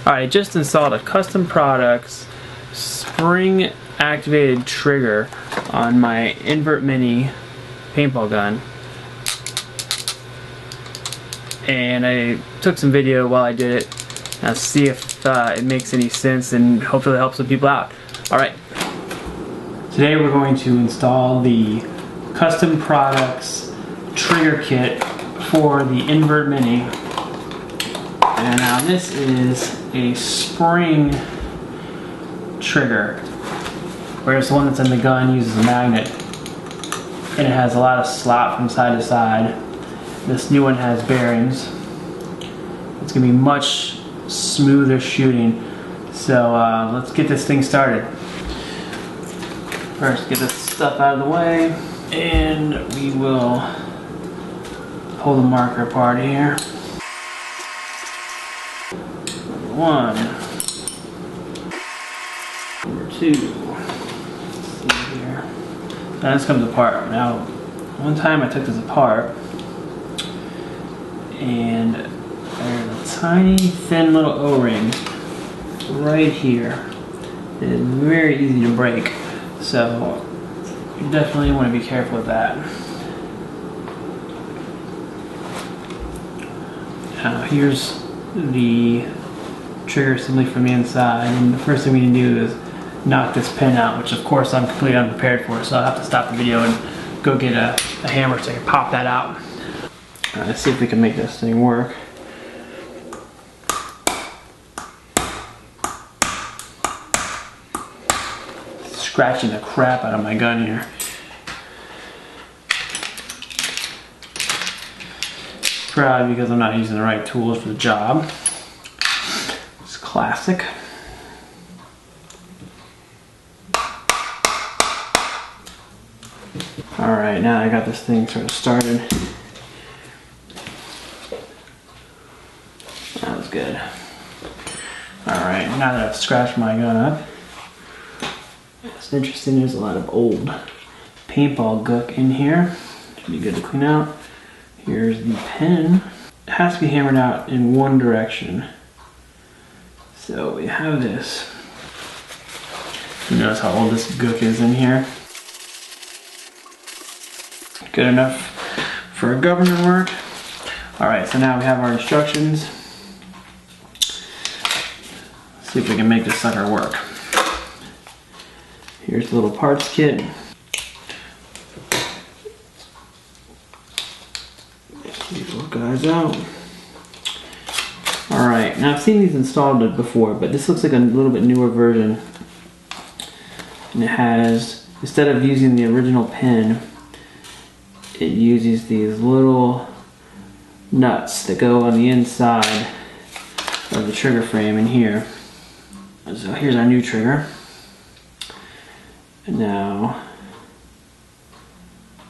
Alright, I just installed a custom products spring activated trigger on my Invert Mini paintball gun. And I took some video while I did it. Now see if it makes any sense and hopefully it helps some people out. Alright. Today we're going to install the custom products trigger kit for the Invert Mini. And now this is a spring trigger, whereas the one that's in the gun uses a magnet. And it has a lot of slot from side to side. This new one has bearings. It's going to be much smoother shooting. So let's get this thing started. First, get this stuff out of the way, and we will pull the marker apart here. Number 1. Number 2. Let's see here. Now this comes apart. Now, one time I took this apart, and there's a tiny, thin little O-ring right here. It is very easy to break, so you definitely want to be careful with that. Now here's the trigger assembly from the inside, and the first thing we need to do is knock this pin out, which of course I'm completely unprepared for, so I'll have to stop the video and go get a hammer so I can pop that out. Let's see if we can make this thing work. Scratching the crap out of my gun here. Probably because I'm not using the right tools for the job. It's classic. Alright, now I got this thing sort of started. That was good. Alright, now that I've scratched my gun up, it's interesting, there's a lot of old paintball gook in here. Should be good to clean out. Here's the pin. It has to be hammered out in one direction. So we have this. You notice how old this gook is in here. Good enough for a government work. Alright, so now we have our instructions. Let's see if we can make this sucker work. Here's the little parts kit. These little guys out. Alright, now I've seen these installed before, but this looks like a little bit newer version. And it has, instead of using the original pin, it uses these little nuts that go on the inside of the trigger frame in here. So here's our new trigger. And now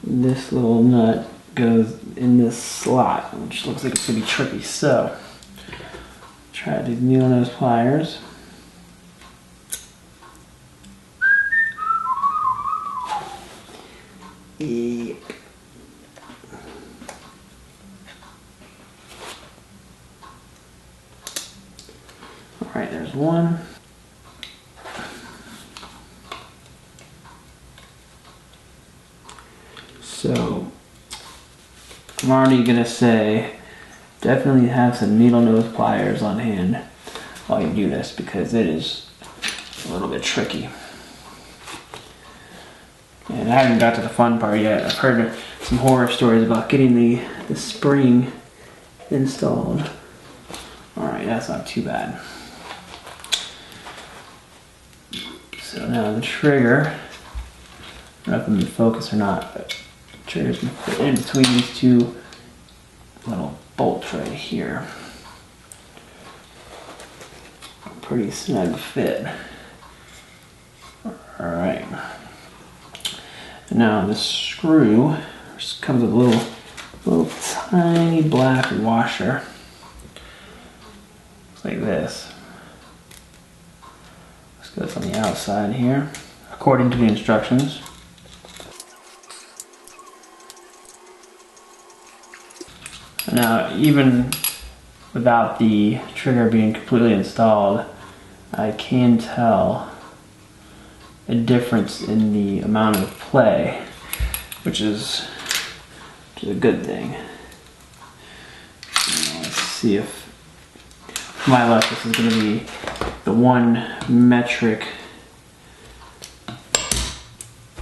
this little nut goes in this slot, which looks like it's going to be tricky. So try these needle nose pliers. Yep. Alright, there's one. So I'm already gonna say definitely have some needle nose pliers on hand while you do this, because it is a little bit tricky. And I haven't got to the fun part yet. I've heard some horror stories about getting the spring installed. Alright, that's not too bad. So now the trigger, I don't know if I'm in focus or not, but the trigger's going to fit in between these two little bolts right here. Pretty snug fit. Alright. Now this screw just comes with a little tiny black washer. Looks like this. This goes on the outside here, according to the instructions. Now, even without the trigger being completely installed, I can tell a difference in the amount of play, which is a good thing. Let's see if, for my luck, this is going to be the one metric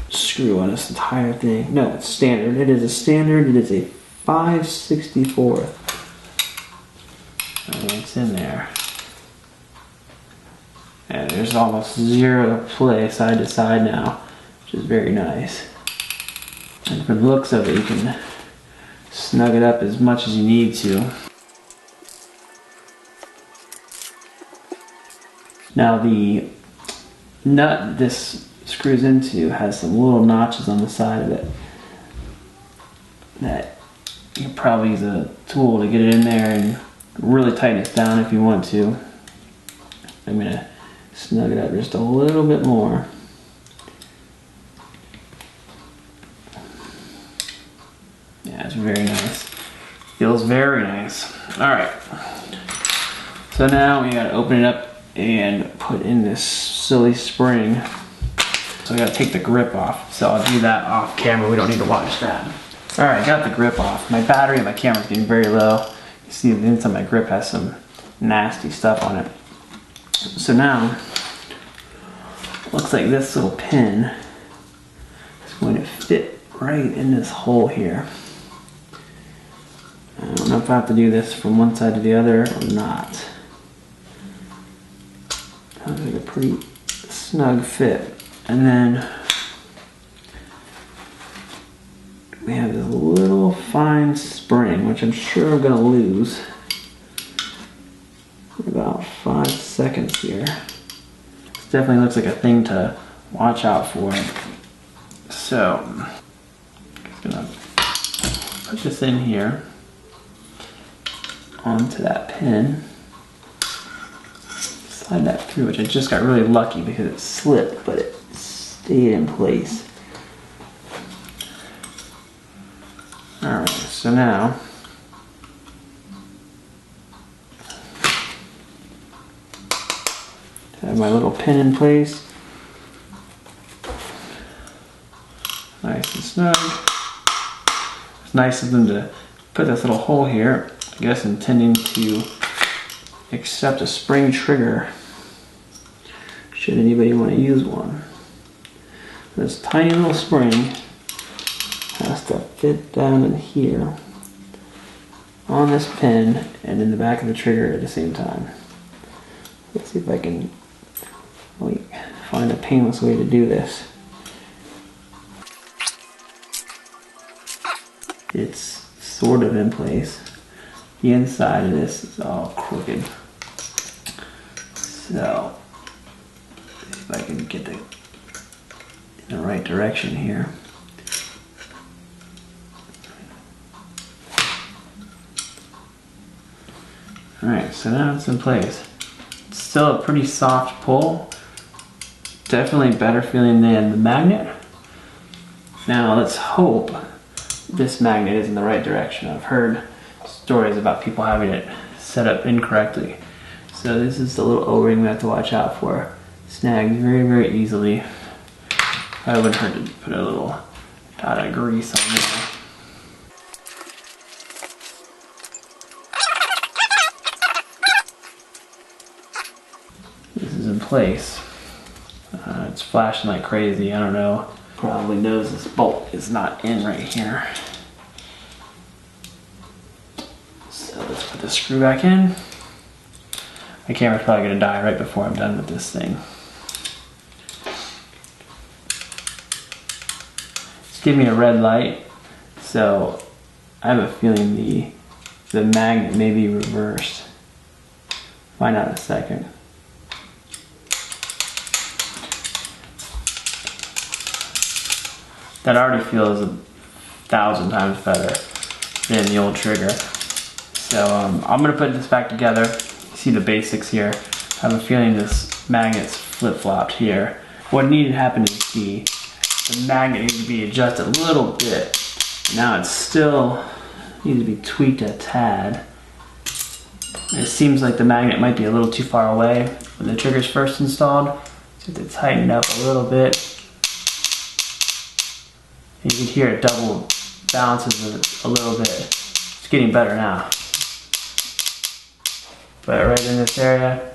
screw on this entire thing. No, it's standard. It is a standard. It is a 5/64. And it's in there. And there's almost zero play side to side now, which is very nice. And from the looks of it, you can snug it up as much as you need to. Now the nut this screws into has some little notches on the side of it that you can probably use a tool to get it in there and really tighten it down if you want to. I'm going to snug it up just a little bit more. Yeah, it's very nice. Feels very nice. Alright. So now we gotta open it up and put in this silly spring. So we gotta take the grip off. So I'll do that off camera. We don't need to watch that. Alright, got the grip off. My battery in my camera's getting very low. You see the inside of my grip has some nasty stuff on it. So now, looks like this little pin is going to fit right in this hole here. I don't know if I have to do this from one side to the other or not. Sounds like a pretty snug fit. And then we have this little fine spring, which I'm sure I'm going to lose in about 5 seconds here. This definitely looks like a thing to watch out for. So, I'm just going to put this in here onto that pin. Slide that through, which I just got really lucky because it slipped, but it stayed in place. Alright, so now I have my little pin in place. Nice and snug. It's nice of them to put this little hole here, I guess intending to accept a spring trigger should anybody want to use one. This tiny little spring has to fit down in here on this pin and in the back of the trigger at the same time. Let's see if I can find a painless way to do this. It's sort of in place. The inside of this is all crooked. So, see if I can get in the right direction here. Alright, so now it's in place. It's still a pretty soft pull. Definitely better feeling than the magnet. Now let's hope this magnet is in the right direction. I've heard stories about people having it set up incorrectly. So this is the little O-ring we have to watch out for. Snags very, very easily. I wouldn't hurt to put a little dot of grease on there. This is in place. It's flashing like crazy. I don't know. Probably knows this bolt is not in right here. So let's put the screw back in. My camera's probably gonna die right before I'm done with this thing. It's giving me a red light, so I have a feeling the magnet may be reversed. Find out in a second. That already feels 1,000 times better than the old trigger. So I'm gonna put this back together. See the basics here. I have a feeling this magnet's flip-flopped here. What needed to happen is the magnet needs to be adjusted a little bit. Now it still needs to be tweaked a tad. It seems like the magnet might be a little too far away when the trigger's first installed. So you have to tighten it up a little bit. And you can hear it double bounces a little bit. It's getting better now. But right in this area,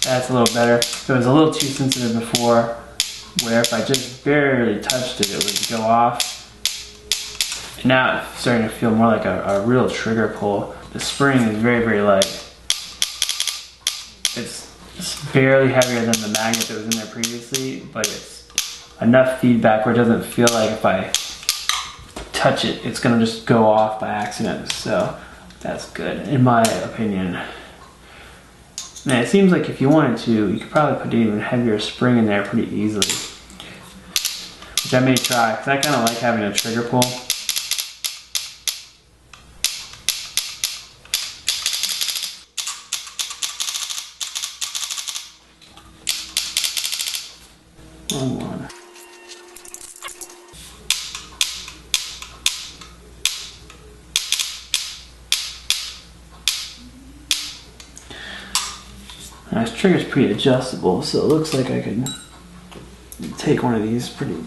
that's a little better. It was a little too sensitive before, where if I just barely touched it, it would go off. And now it's starting to feel more like a real trigger pull. The spring is very, very light. It's barely heavier than the magnet that was in there previously, but it's enough feedback where it doesn't feel like if I touch it, it's gonna just go off by accident. So that's good, in my opinion. And it seems like if you wanted to, you could probably put an even heavier spring in there pretty easily. Which I may try, because I kind of like having a trigger pull. Wrong one. Now this trigger's pretty adjustable, so it looks like I could take one of these pretty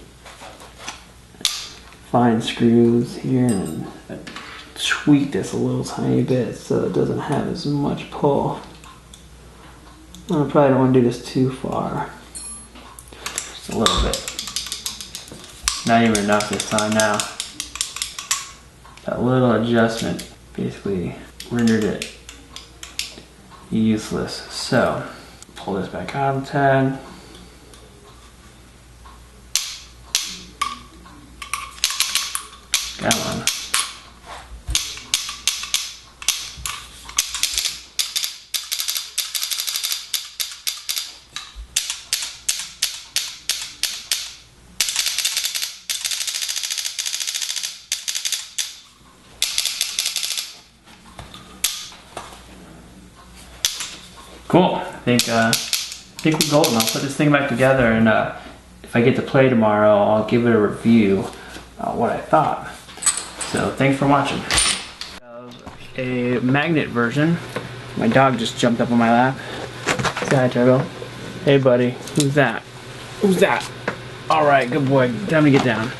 fine screws here and tweak this a little tiny bit so it doesn't have as much pull. I probably don't want to do this too far. Just a little bit. Not even enough this time now. That little adjustment basically rendered it useless. So, pull this back out of the tag. Come on. Cool. I think we're golden. I'll put this thing back together, and if I get to play tomorrow, I'll give it a review what I thought. So thanks for watching. A magnet version. My dog just jumped up on my lap. Say hi, Turbo. Hey, buddy. Who's that? Who's that? All right, good boy. Time to get down.